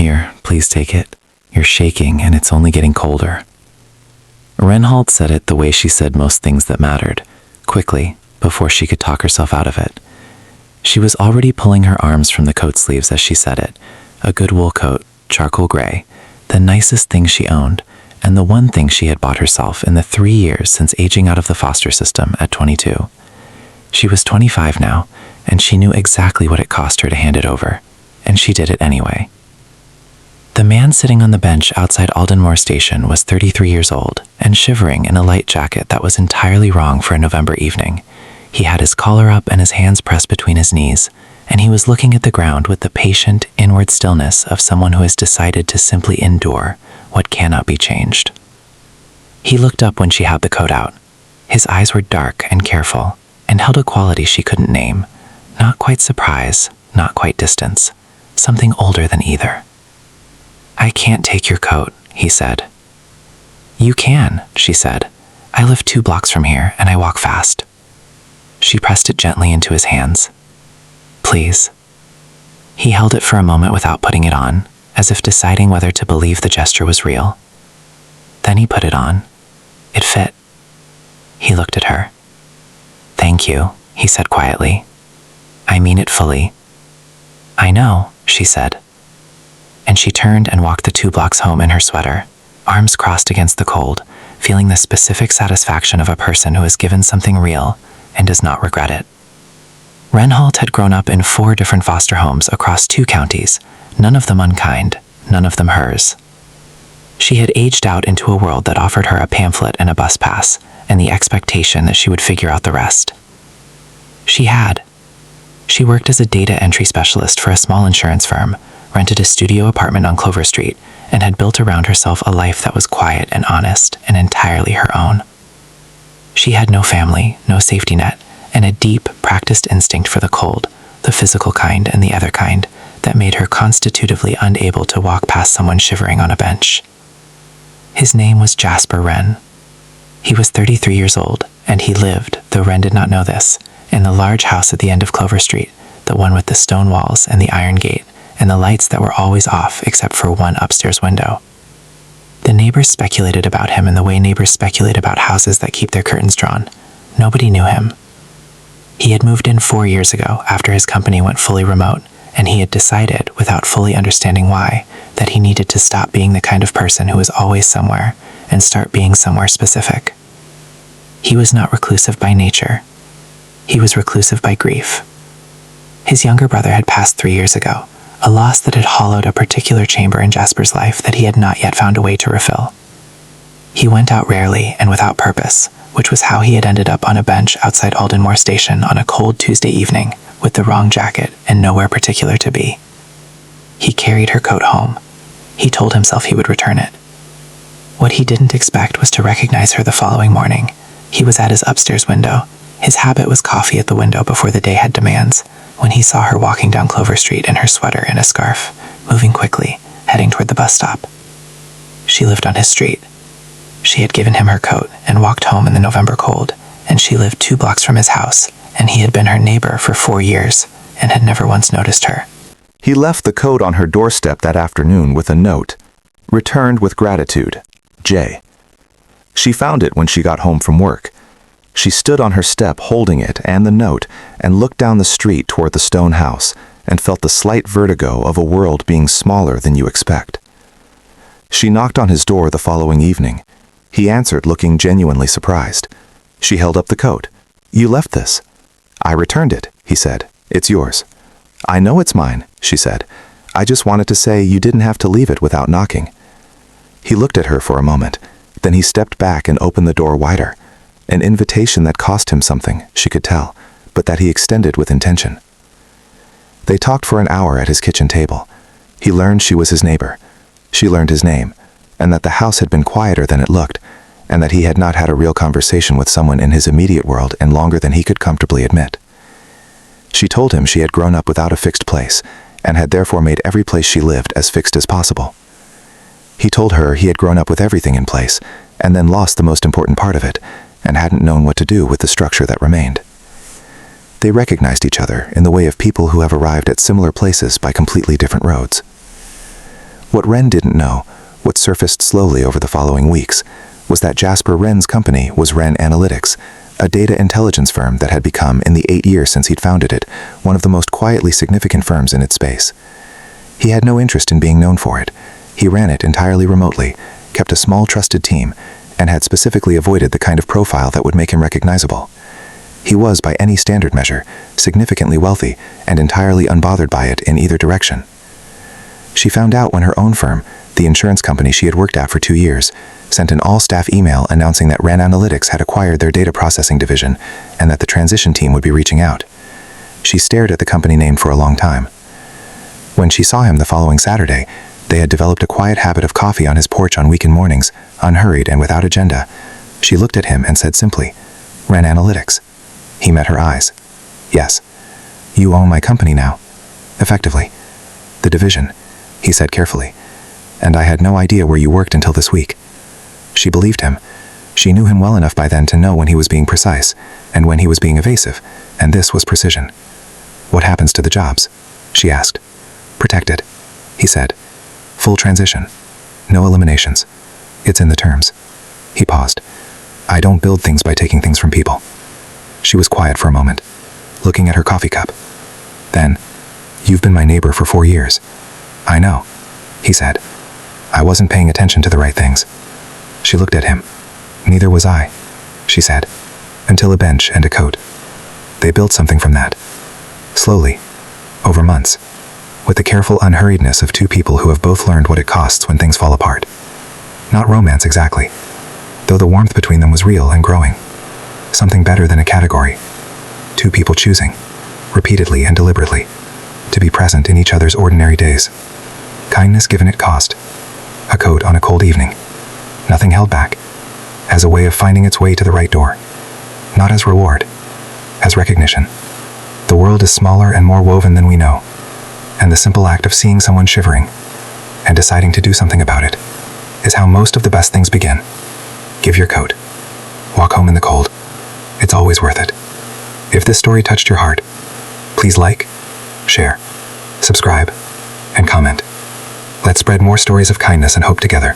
Here, please take it. You're shaking and it's only getting colder. Reinhold said it the way she said most things that mattered, quickly, before she could talk herself out of it. She was already pulling her arms from the coat sleeves as she said it. A good wool coat, charcoal gray, the nicest thing she owned, and the one thing she had bought herself in the 3 years since aging out of the foster system at 22. She was 25 now, and she knew exactly what it cost her to hand it over, and she did it anyway. The man sitting on the bench outside Aldenmore Station was 33 years old and shivering in a light jacket that was entirely wrong for a November evening. He had his collar up and his hands pressed between his knees, and he was looking at the ground with the patient, inward stillness of someone who has decided to simply endure what cannot be changed. He looked up when she had the coat out. His eyes were dark and careful, and held a quality she couldn't name. Not quite surprise, not quite distance. Something older than either. "I can't take your coat," he said. "You can," she said. "I live 2 blocks from here, and I walk fast." She pressed it gently into his hands. "Please." He held it for a moment without putting it on, as if deciding whether to believe the gesture was real. Then he put it on. It fit. He looked at her. "Thank you," he said quietly. "I mean it fully." "I know," she said. And she turned and walked the 2 blocks home in her sweater, arms crossed against the cold, feeling the specific satisfaction of a person who has given something real and does not regret it. Reinhold had grown up in 4 different foster homes across 2 counties, none of them unkind, none of them hers. She had aged out into a world that offered her a pamphlet and a bus pass, and the expectation that she would figure out the rest. She had. She worked as a data entry specialist for a small insurance firm, rented a studio apartment on Clover Street, and had built around herself a life that was quiet and honest and entirely her own. She had no family, no safety net, and a deep, practiced instinct for the cold, the physical kind and the other kind, that made her constitutively unable to walk past someone shivering on a bench. His name was Jasper Wren. He was 33 years old, and he lived, though Wren did not know this, in the large house at the end of Clover Street, the one with the stone walls and the iron gate, and the lights that were always off except for one upstairs window. The neighbors speculated about him in the way neighbors speculate about houses that keep their curtains drawn. Nobody knew him. He had moved in 4 years ago after his company went fully remote, and he had decided, without fully understanding why, that he needed to stop being the kind of person who was always somewhere and start being somewhere specific. He was not reclusive by nature. He was reclusive by grief. His younger brother had passed 3 years ago, a loss that had hollowed a particular chamber in Jasper's life that he had not yet found a way to refill. He went out rarely and without purpose, which was how he had ended up on a bench outside Aldenmore Station on a cold Tuesday evening with the wrong jacket and nowhere particular to be. He carried her coat home. He told himself he would return it. What he didn't expect was to recognize her the following morning. He was at his upstairs window. His habit was coffee at the window before the day had demands, when he saw her walking down Clover Street in her sweater and a scarf, moving quickly, heading toward the bus stop. She lived on his street. She had given him her coat and walked home in the November cold, and she lived 2 blocks from his house, and he had been her neighbor for 4 years and had never once noticed her. He left the coat on her doorstep that afternoon with a note, "Returned with gratitude, J." She found it when she got home from work. She stood on her step holding it and the note and looked down the street toward the stone house and felt the slight vertigo of a world being smaller than you expect. She knocked on his door the following evening. He answered, looking genuinely surprised. She held up the coat. "You left this." "I returned it," he said. "It's yours." "I know it's mine," she said. "I just wanted to say you didn't have to leave it without knocking." He looked at her for a moment. Then he stepped back and opened the door wider. An invitation that cost him something, she could tell, but that he extended with intention. They talked for an hour at his kitchen table. He learned she was his neighbor. She learned his name, and that the house had been quieter than it looked, and that he had not had a real conversation with someone in his immediate world in longer than he could comfortably admit. She told him she had grown up without a fixed place, and had therefore made every place she lived as fixed as possible. He told her he had grown up with everything in place, and then lost the most important part of it, and hadn't known what to do with the structure that remained. They recognized each other in the way of people who have arrived at similar places by completely different roads. What Wren didn't know, what surfaced slowly over the following weeks, was that Jasper Wren's company was Wren Analytics, a data intelligence firm that had become, in the 8 years since he'd founded it, one of the most quietly significant firms in its space. He had no interest in being known for it. He ran it entirely remotely, kept a small trusted team, and had specifically avoided the kind of profile that would make him recognizable. He was, by any standard measure, significantly wealthy and entirely unbothered by it in either direction. She found out when her own firm, the insurance company she had worked at for 2 years, sent an all-staff email announcing that Wren Analytics had acquired their data processing division and that the transition team would be reaching out. She stared at the company name for a long time. When she saw him the following Saturday, they had developed a quiet habit of coffee on his porch on weekend mornings, unhurried and without agenda. She looked at him and said simply, "Wren Analytics." He met her eyes. "Yes. You own my company now." "Effectively." "The division," he said carefully. "And I had no idea where you worked until this week." She believed him. She knew him well enough by then to know when he was being precise, and when he was being evasive, and this was precision. "What happens to the jobs?" she asked. "Protected," he said. "Full transition. No eliminations. It's in the terms." He paused. "I don't build things by taking things from people." She was quiet for a moment, looking at her coffee cup. Then, "You've been my neighbor for 4 years." "I know," he said. "I wasn't paying attention to the right things." She looked at him. "Neither was I," she said, "until a bench and a coat. They built something from that. Slowly, over months, with the careful unhurriedness of 2 people who have both learned what it costs when things fall apart. Not romance exactly, though the warmth between them was real and growing. Something better than a category. 2 people choosing, repeatedly and deliberately, to be present in each other's ordinary days. Kindness given at cost. A coat on a cold evening. Nothing held back. As a way of finding its way to the right door. Not as reward. As recognition. The world is smaller and more woven than we know. And the simple act of seeing someone shivering and deciding to do something about it is how most of the best things begin. Give your coat. Walk home in the cold. It's always worth it. If this story touched your heart, please like, share, subscribe, and comment. Let's spread more stories of kindness and hope together.